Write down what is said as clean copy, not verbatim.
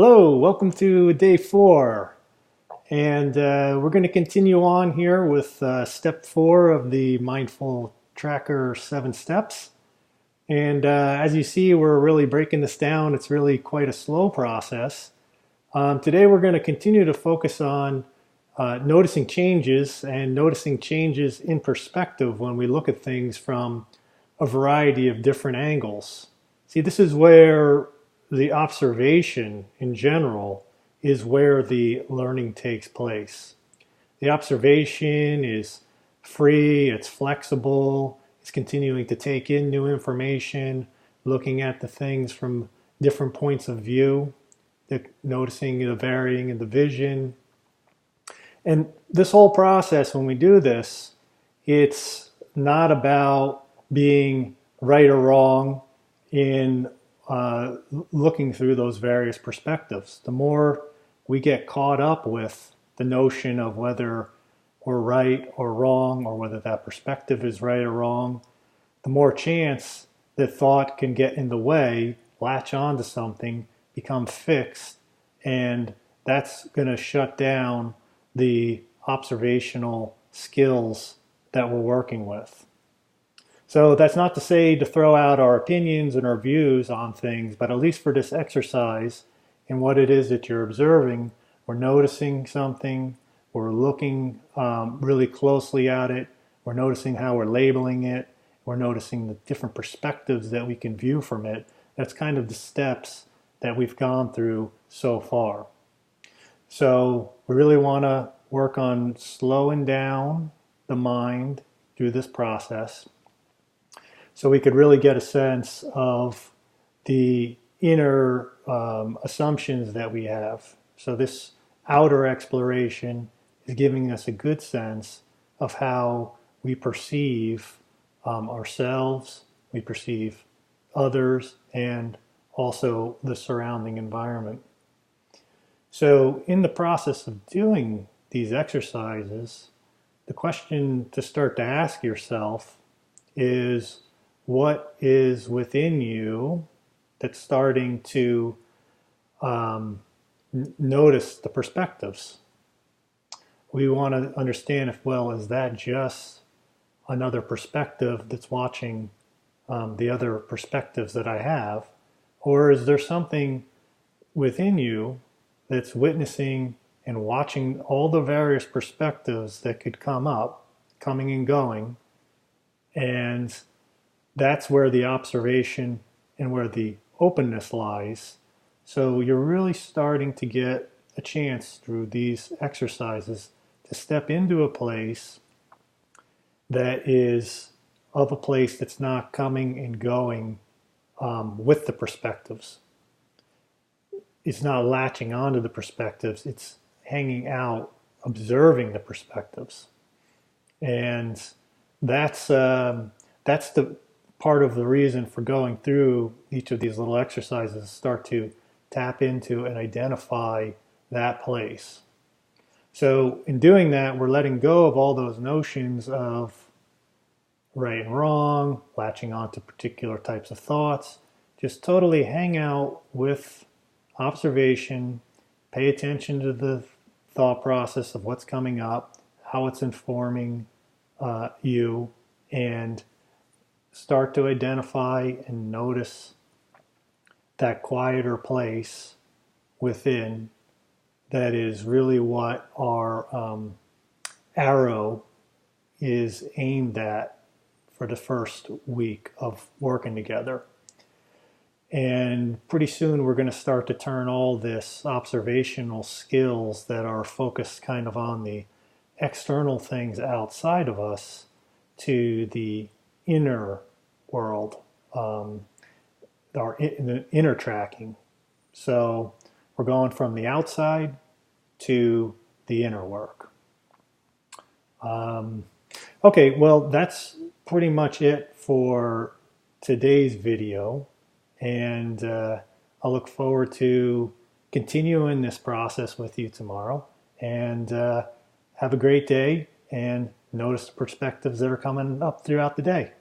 Hello, welcome to day 4. And we're going to continue on here with step 4 of the Mindful Tracker 7 steps. And as you see, we're really breaking this down. It's really quite a slow process. Today we're going to continue to focus on noticing changes and noticing changes in perspective when we look at things from a variety of different angles. See, this is where the observation in general is where the learning takes place. The observation is free, it's flexible, it's continuing to take in new information, looking at the things from different points of view, noticing the varying in the vision. And this whole process, when we do this, it's not about being right or wrong in looking through those various perspectives. The more we get caught up with the notion of whether we're right or wrong, or whether that perspective is right or wrong, the more chance that thought can get in the way, latch onto something, become fixed, and that's going to shut down the observational skills that we're working with. So that's not to say to throw out our opinions and our views on things, but at least for this exercise and what it is that you're observing, we're noticing something, we're looking really closely at it, we're noticing how we're labeling it, we're noticing the different perspectives that we can view from it. That's kind of the steps that we've gone through so far. So we really want to work on slowing down the mind through this process, so we could really get a sense of the inner assumptions that we have. So this outer exploration is giving us a good sense of how we perceive ourselves, we perceive others, and also the surrounding environment. So in the process of doing these exercises, the question to start to ask yourself is, what is within you that's starting to notice the perspectives? We want to understand if, well, is that just another perspective that's watching the other perspectives that I have? Or is there something within you that's witnessing and watching all the various perspectives that could come up, coming and going, and that's where the observation and where the openness lies. So you're really starting to get a chance through these exercises to step into a place that is of a place that's not coming and going with the perspectives. It's not latching onto the perspectives, it's hanging out, observing the perspectives. And that's the part of the reason for going through each of these little exercises, start to tap into and identify that place. So in doing that, we're letting go of all those notions of right and wrong, latching on to particular types of thoughts. Just totally hang out with observation, pay attention to the thought process of what's coming up, how it's informing you, and start to identify and notice that quieter place within that is really what our arrow is aimed at for the first week of working together. And pretty soon we're going to start to turn all this observational skills that are focused kind of on the external things outside of us to the inner world, the inner tracking. So we're going from the outside to the inner work. Okay, well, that's pretty much it for today's video. And I look forward to continuing this process with you tomorrow. And have a great day, and notice the perspectives that are coming up throughout the day.